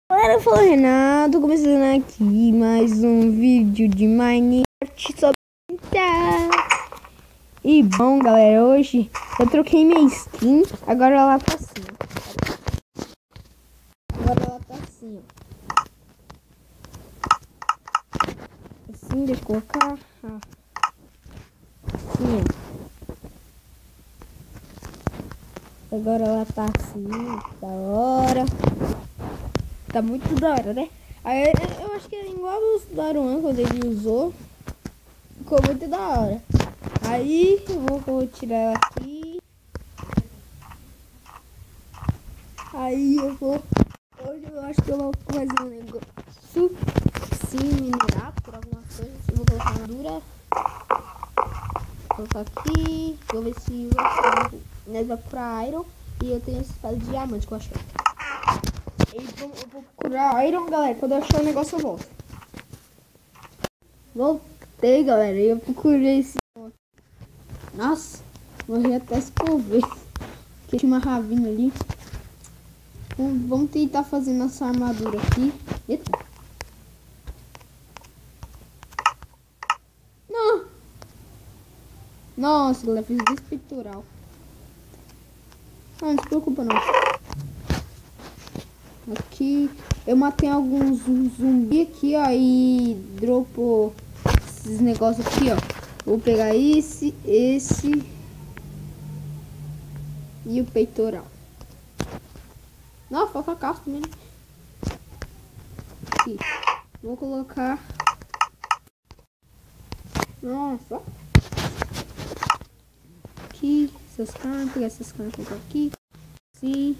Galera, eu sou o Renato, começando aqui mais um vídeo de Minecraft sobre pintar. E bom, galera, hoje eu troquei minha skin, agora ela tá assim, ó. Agora ela tá assim, ó. Assim, deixa eu colocar. Assim, ó. Agora ela tá assim, da hora. Tá muito da hora, né? Aí eu acho que é igual os Daruan quando ele usou. Ficou muito da hora. Aí eu vou tirar ela aqui. Aí eu vou. Hoje eu acho que eu vou fazer um negócio. Sim, minerar por algumas coisas. Eu vou colocar armadura. Vou colocar aqui. Vou ver se nós vai procurar Iron. E eu tenho esse caso de diamante que eu achei. Eu vou procurar Iron, galera. Quando eu achar o negócio eu volto. Voltei, galera. E eu procurei esse. Nossa, morri até escover. Porque tinha uma ravina ali. Vamos tentar fazer nossa armadura aqui. Eita. Não. Nossa, galera, fiz despeitoral. Não se preocupa não. Aqui eu matei alguns zumbi aqui, ó, e dropou esses negócios aqui, ó. Vou pegar esse e o peitoral. Não, falta casco mesmo. Aqui. Vou colocar. Nossa. Aqui, essas carnes, pegar essas carnes, colocar aqui. Sim.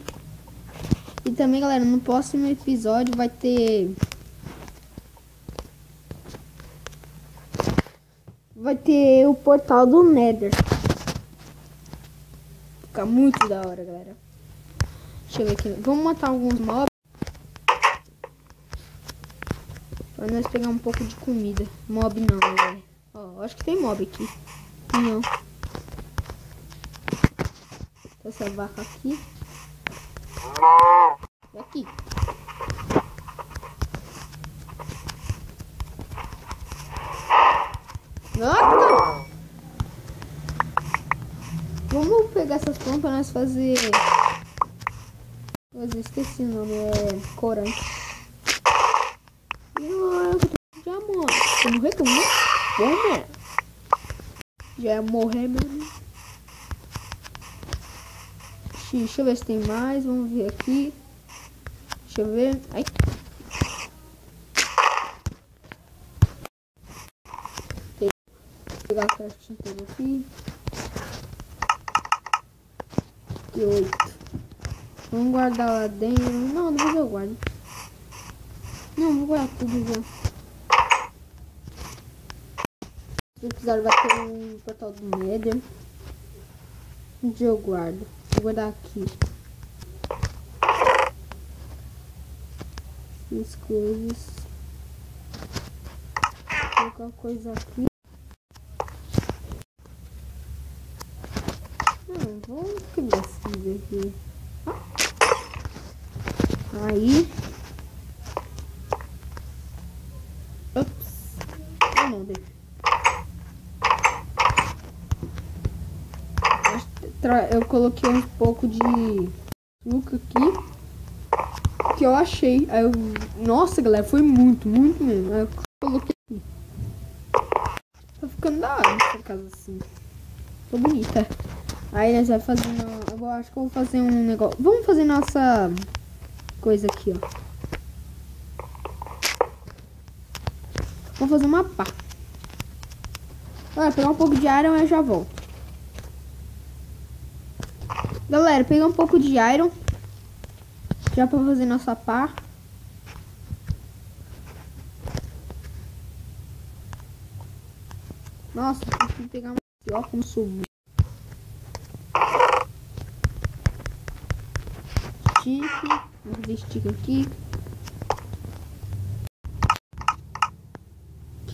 E também, galera, no próximo episódio vai ter o portal do Nether. Fica muito da hora, galera. Deixa eu ver aqui. Vamos matar alguns mobs para nós pegar um pouco de comida. Mob não, galera. Ó, acho que tem mob aqui. Não. Essa vaca aqui. E aqui. Nossa! Vamos pegar essas plantas para nós fazer. Eu esqueci o nome, é corante. Já morre. Se morrer, que eu morro. Bom, né? Já ia morrer mesmo. Deixa eu ver se tem mais. Vamos ver aqui. Deixa eu ver. Ai. Vou pegar a caixinha toda aqui. E 8. Vamos guardar lá dentro. Não, depois eu guardo. Não, vou guardar tudo já. Se precisar vai ter um portal do Nether. Onde eu guardo? Vou guardar aqui. As coisas. Vou colocar coisa aqui. Não, vamos quebrar esse aqui. Aí. Ops. Não, deixa. Eu coloquei um pouco de açúcar aqui. Que eu achei. Aí eu. Nossa, galera, foi muito mesmo. Aí eu coloquei aqui. Tá ficando da hora essa casa assim. Ficou bonita. Aí nós vamos fazer. Eu acho que eu vou fazer um negócio. Vamos fazer nossa coisa aqui, ó. Vou fazer uma pá. Olha, pegar um pouco de iron e eu já volto. Galera, pegar um pouco de iron. Já pra fazer nossa pá. Nossa, tem que pegar uma aqui, ó, como subiu. Stick. Vamos fazer stick aqui.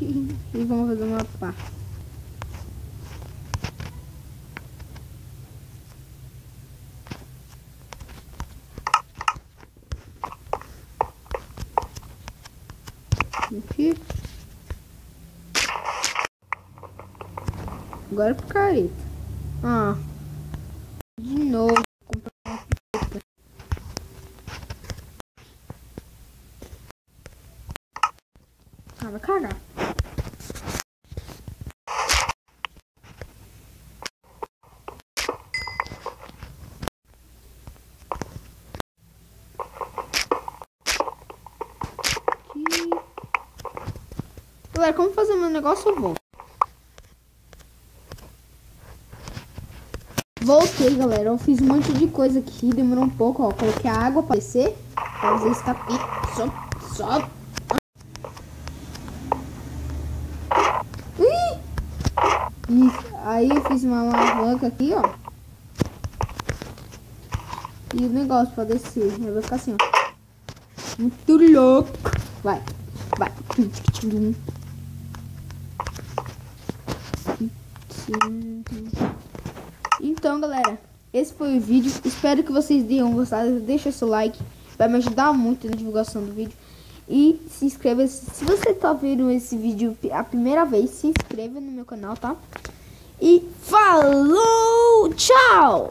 E vamos fazer uma pá. Aqui. Agora pro careta. Ah. De novo. Comprar uma pipoca. Ah, vai cagar. Galera, como fazer meu negócio, eu vou. Voltei, galera. Eu fiz um monte de coisa aqui. Demorou um pouco, ó. Coloquei a água pra descer. Pra fazer esse tapete. Sobe. Isso. Aí eu fiz uma alavanca aqui, ó. E o negócio pra descer. Vai ficar assim, ó. Muito louco. Vai. Então, galera, esse foi o vídeo. Espero que vocês tenham gostado. Deixa seu like, vai me ajudar muito na divulgação do vídeo. E se inscreva. Se você tá vendo esse vídeo a primeira vez, se inscreva no meu canal, tá? E falou, tchau!